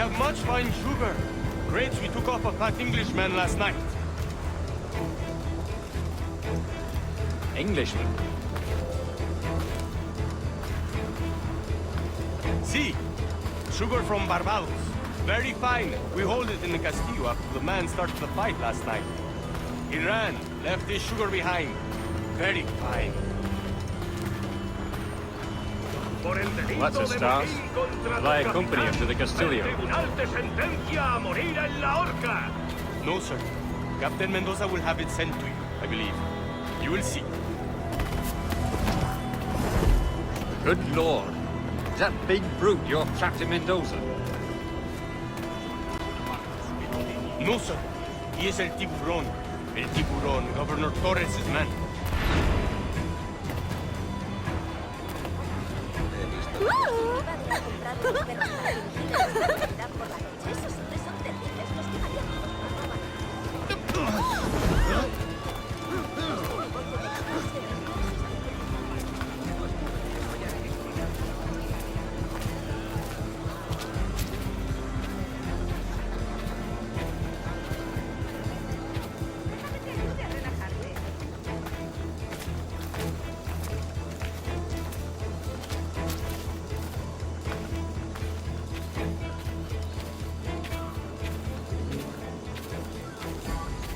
have much fine sugar. Grapes we took off a fat Englishman last night. Englishman? See, sugar from Barbados. Very fine. We hold it in the Castillo after the man started the fight last night. He ran, left his sugar behind. Very fine. That's a start. Fly accompany him to the Castillo. No, sir. Captain Mendoza will have it sent to you, I believe. You will see. Good lord. Is that big brute your Captain Mendoza? No, sir. He is El Tiburón. El Tiburón, Governor Torres' man.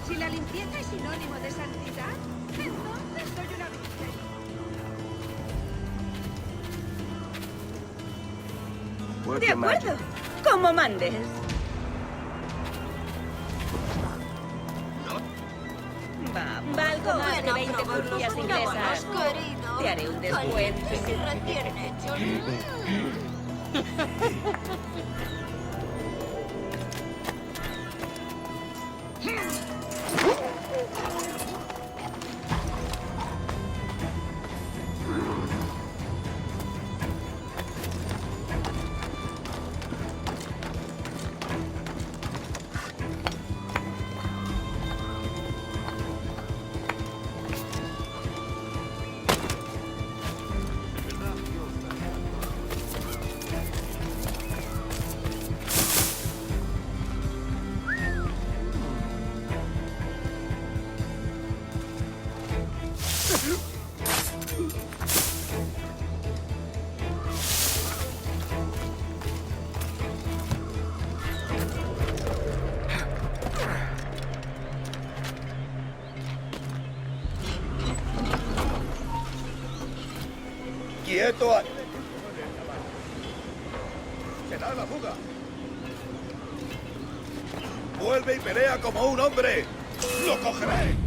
Si la limpieza es sinónimo de santidad, entonces soy una virgen. De acuerdo. Como mandes. Valgo más de 20 turquías inglesas. Te haré un descuento. Recién hecho. ¡Quieto! ¡Se da la fuga! ¡Vuelve y pelea como un hombre! ¡Lo cogeré!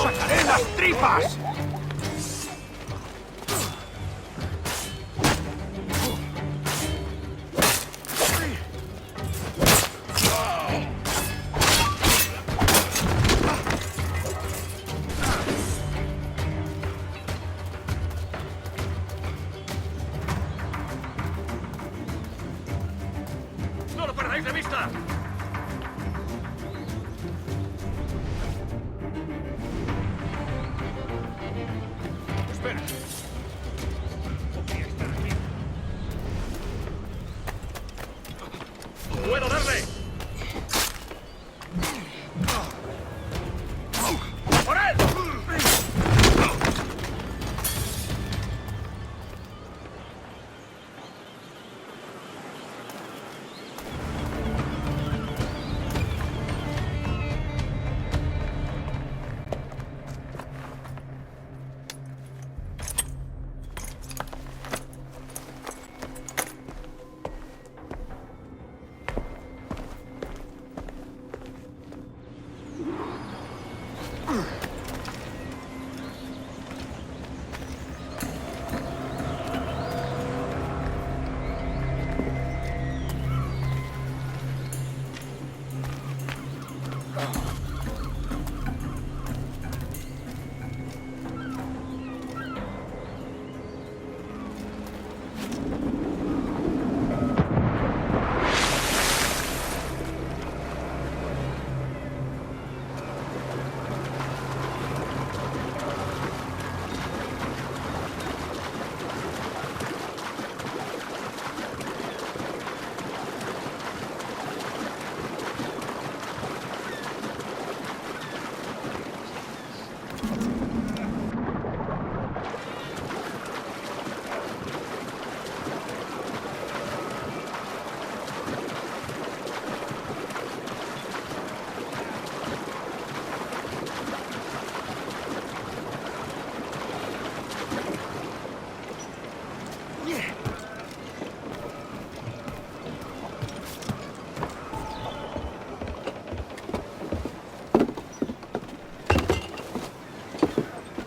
¡Sacaré las tripas! ¡No lo perdáis de vista! Espera. Podría estar aquí. ¡Puedo darle! ¡Por él!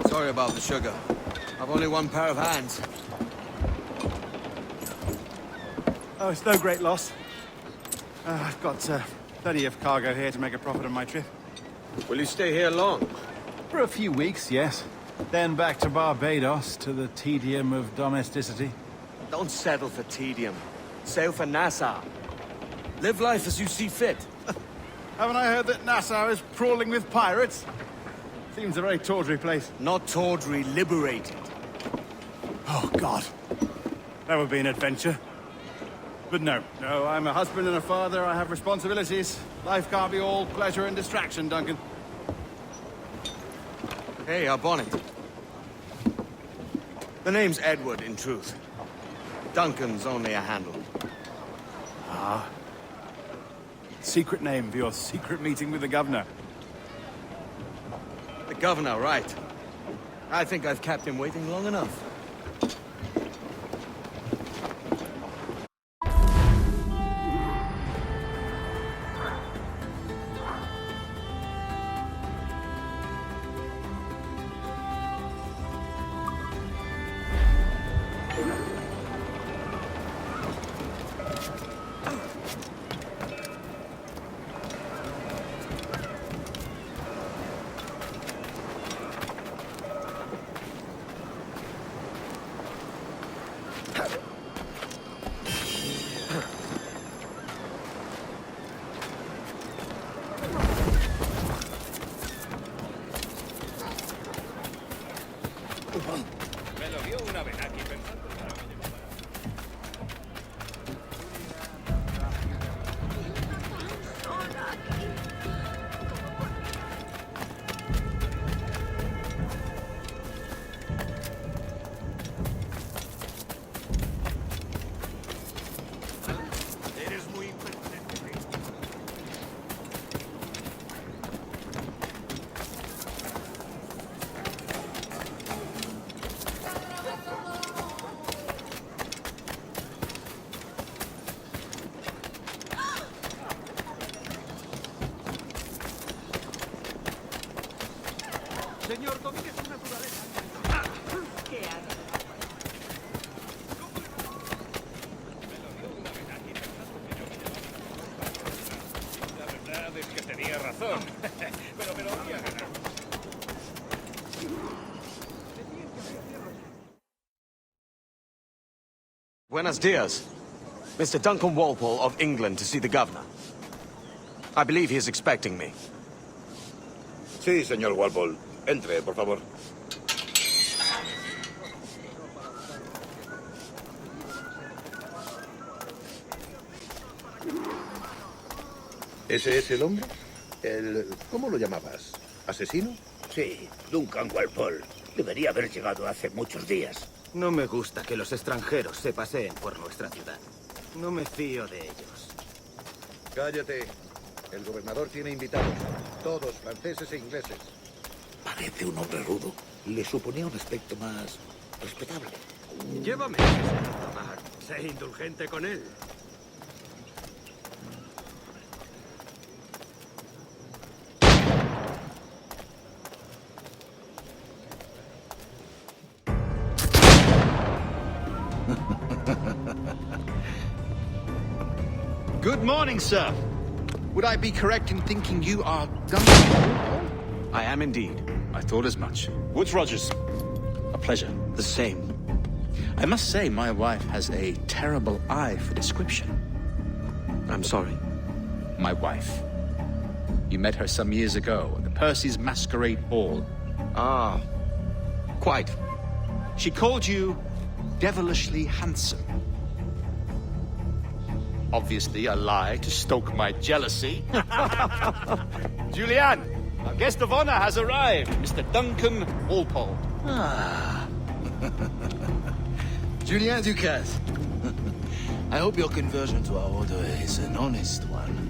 Sorry about the sugar. I've only one pair of hands. Oh, it's no great loss. I've got plenty of cargo here to make a profit on my trip. Will you stay here long? For a few weeks, yes. Then back to Barbados, to the tedium of domesticity. Don't settle for tedium. Sail for Nassau. Live life as you see fit. Haven't I heard that Nassau is crawling with pirates? Seems a very tawdry place. Not tawdry, liberated. Oh, God. That would be an adventure. But no, I'm a husband and a father. I have responsibilities. Life can't be all pleasure and distraction, Duncan. Hey, our bonnet. The name's Edward, in truth. Duncan's only a handle. Ah. Secret name for your secret meeting with the governor. The governor, right. I think I've kept him waiting long enough. Buenos dias. Mr. Duncan Walpole of England to see the governor. I believe he is expecting me. Sí, señor Walpole. Entre, por favor. ¿Ese es el hombre? ¿Cómo lo llamabas? ¿Asesino? Sí, Duncan Walpole. Debería haber llegado hace muchos días. No me gusta que los extranjeros se paseen por nuestra ciudad. No me fío de ellos. Cállate. El gobernador tiene invitados. Todos franceses e ingleses. Parece un hombre rudo. Le suponía un aspecto más respetable. Llévame, señor Tomar. Sé indulgente con él. Good morning, sir. Would I be correct in thinking you are Duncan? I am indeed. I thought as much. Woods Rogers. A pleasure. The same. I must say, my wife has a terrible eye for description. I'm sorry. My wife. You met her some years ago at the Percy's Masquerade Ball. Ah, quite. She called you devilishly handsome. Obviously a lie to stoke my jealousy. Julianne, our guest of honor has arrived, Mr. Duncan Walpole. Ah. Julien Ducasse. I hope your conversion to our order is an honest one.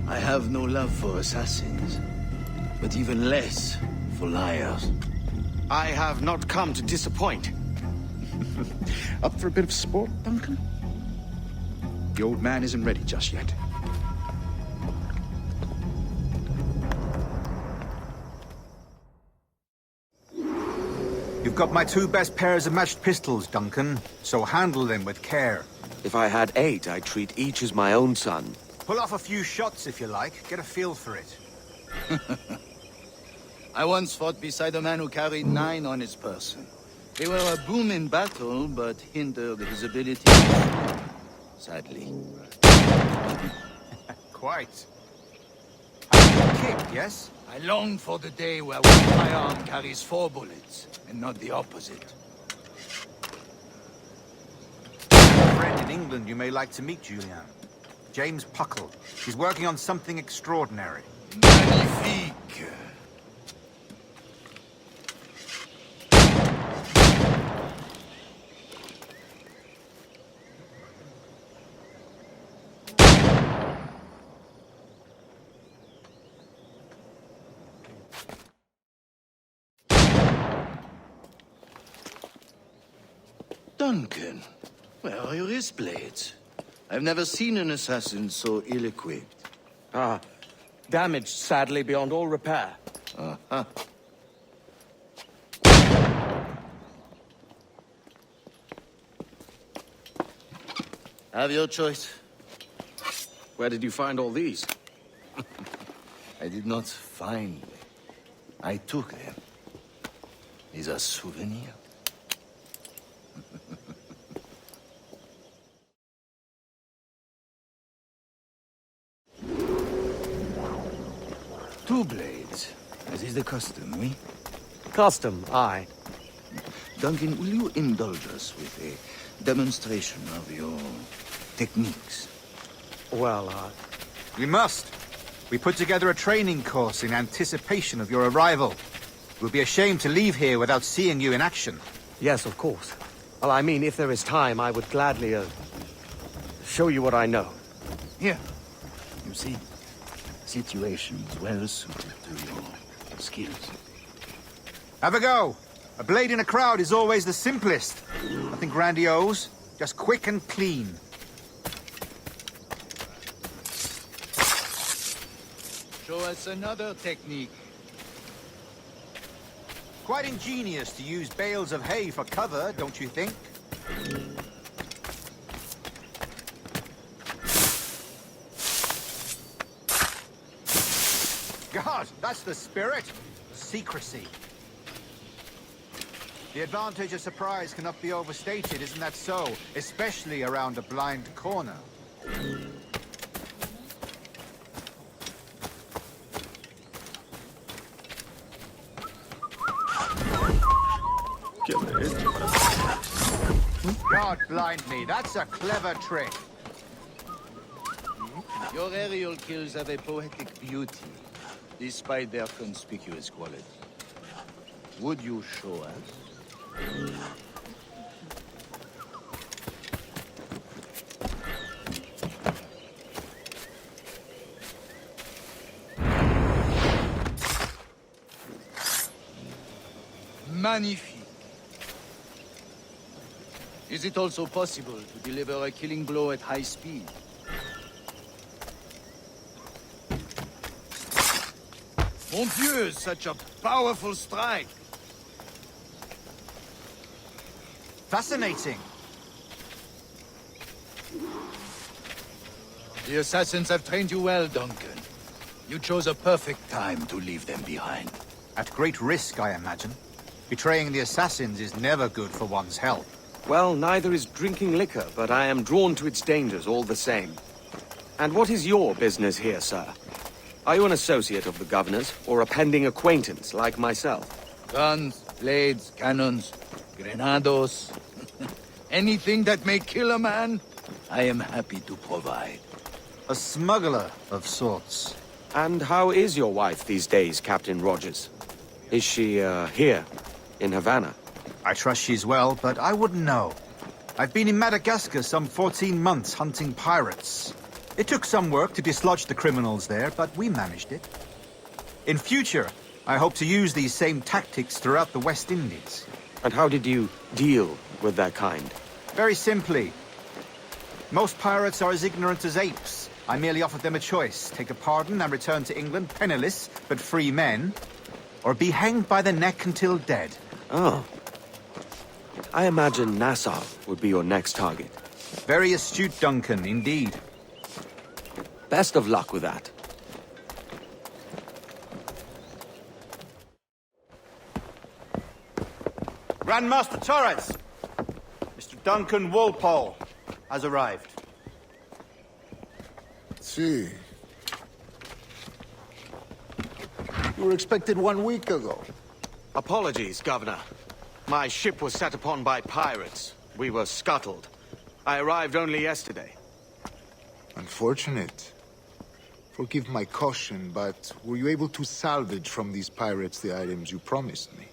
I have no love for assassins, but even less for liars. I have not come to disappoint. Up for a bit of sport, Duncan? The old man isn't ready just yet. You've got my 2 best pairs of matched pistols, Duncan, so handle them with care. If I had 8, I'd treat each as my own son. Pull off a few shots if you like, get a feel for it. I once fought beside a man who carried 9 on his person. They were a boom in battle, but hindered his ability to shoot, sadly. Quite. Have you kicked, yes? I long for the day where one firearm carries 4 bullets, and not the opposite. I have a friend in England you may like to meet, Julian. James Puckle. He's working on something extraordinary. Magnifique! Duncan, where are your wrist blades? I've never seen an assassin so ill-equipped. Ah, damaged sadly beyond all repair. Uh-huh. Have your choice. Where did you find all these? I did not find them. I took them. These are souvenirs. Two blades, as is the custom, oui? Custom, aye. Duncan, will you indulge us with a demonstration of your techniques? Well, We must. We put together a training course in anticipation of your arrival. It would be a shame to leave here without seeing you in action. yes, of course. Well, I mean, if there is time, I would gladly, show you what I know. Here. You see, situations well suited to your skills. Have a go. A blade in a crowd is always the simplest. Nothing grandiose, just quick and clean. Show us another technique. Quite ingenious to use bales of hay for cover, don't you think? God, that's the spirit. Secrecy. The advantage of surprise cannot be overstated, isn't that so? Especially around a blind corner. God blind me, that's a clever trick. Your aerial kills have a poetic beauty, despite their conspicuous quality. Would you show us? Magnifique. Is it also possible to deliver a killing blow at high speed? Mon Dieu, such a powerful strike! Fascinating. The assassins have trained you well, Duncan. You chose a perfect time to leave them behind. At great risk, I imagine. Betraying the assassins is never good for one's health. Well, neither is drinking liquor, but I am drawn to its dangers all the same. And what is your business here, sir? Are you an associate of the governor's, or a pending acquaintance like myself? Guns, blades, cannons, grenados. Anything that may kill a man, I am happy to provide. A smuggler of sorts. And how is your wife these days, Captain Rogers? Is she, here, in Havana? I trust she's well, but I wouldn't know. I've been in Madagascar some 14 months hunting pirates. It took some work to dislodge the criminals there, but we managed it. In future, I hope to use these same tactics throughout the West Indies. And how did you deal with that kind? Very simply. Most pirates are as ignorant as apes. I merely offered them a choice. Take a pardon and return to England penniless, but free men. Or be hanged by the neck until dead. Oh. I imagine Nassau would be your next target. Very astute, Duncan, indeed. Best of luck with that. Grandmaster Torres! Mr. Duncan Walpole has arrived. See. You were expected 1 week ago. Apologies, Governor. My ship was set upon by pirates. We were scuttled. I arrived only yesterday. Unfortunate. Forgive my caution, but were you able to salvage from these pirates the items you promised me?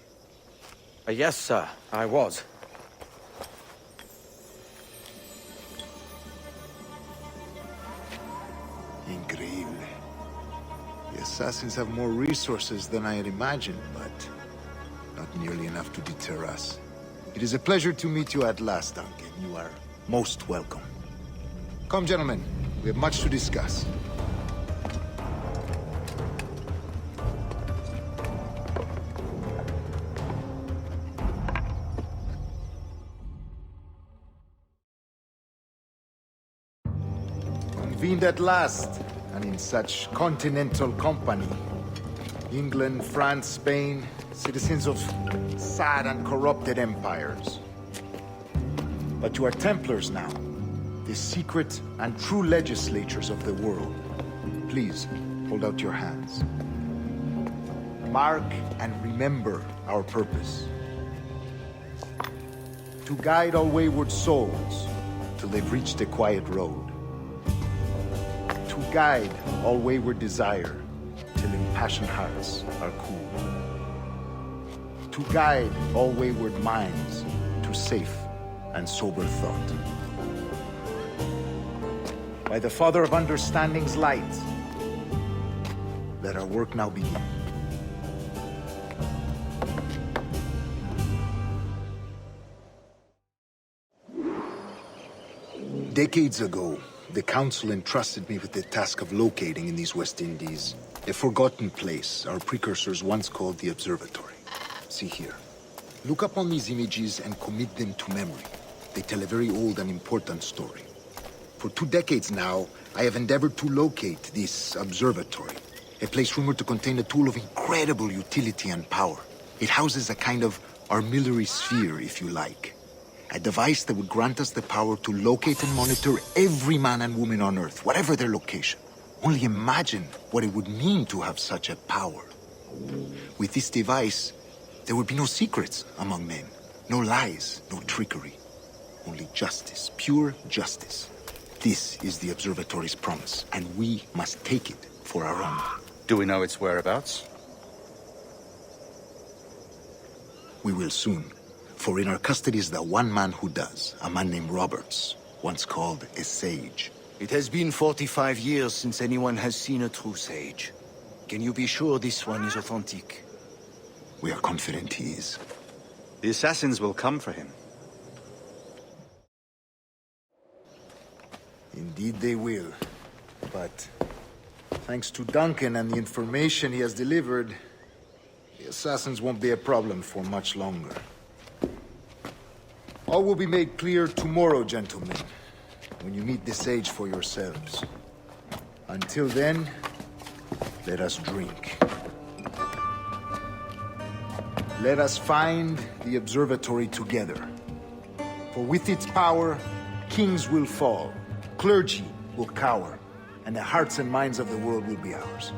Yes, sir, I was. Increíble. The assassins have more resources than I had imagined, but not nearly enough to deter us. It is a pleasure to meet you at last, Duncan. You are most welcome. Come, gentlemen. We have much to discuss. Convened at last, and in such continental company. England, France, Spain, citizens of sad and corrupted empires. But you are Templars now, the secret and true legislatures of the world. Please, hold out your hands. Mark and remember our purpose. To guide all wayward souls till they've reached a quiet road. To guide all wayward desire till impassioned hearts are cool. To guide all wayward minds to safe and sober thought. By the Father of Understanding's light, let our work now begin. Decades ago, the Council entrusted me with the task of locating in these West Indies a forgotten place our precursors once called the Observatory. See here. Look upon these images and commit them to memory. They tell a very old and important story. For 2 decades now, I have endeavored to locate this observatory, a place rumored to contain a tool of incredible utility and power. It houses a kind of Our military sphere, if you like. A device that would grant us the power to locate and monitor every man and woman on Earth, whatever their location. Only imagine what it would mean to have such a power. With this device, there would be no secrets among men. No lies, no trickery. Only justice, pure justice. This is the Observatory's promise, and we must take it for our own. Do we know its whereabouts? We will soon. For in our custody is the one man who does, a man named Roberts, once called a sage. It has been 45 years since anyone has seen a true sage. Can you be sure this one is authentic? We are confident he is. The assassins will come for him. Indeed they will. But thanks to Duncan and the information he has delivered, the assassins won't be a problem for much longer. All will be made clear tomorrow, gentlemen, when you meet the sage for yourselves. Until then, let us drink. Let us find the observatory together. For with its power, kings will fall, clergy will cower, and the hearts and minds of the world will be ours.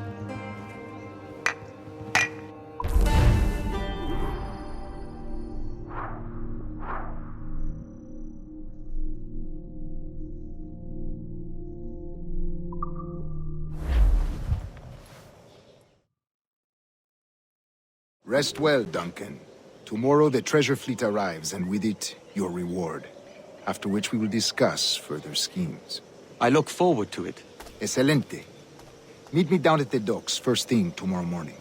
Rest well, Duncan. Tomorrow the treasure fleet arrives, and with it, your reward. After which we will discuss further schemes. I look forward to it. Excelente. Meet me down at the docks first thing tomorrow morning.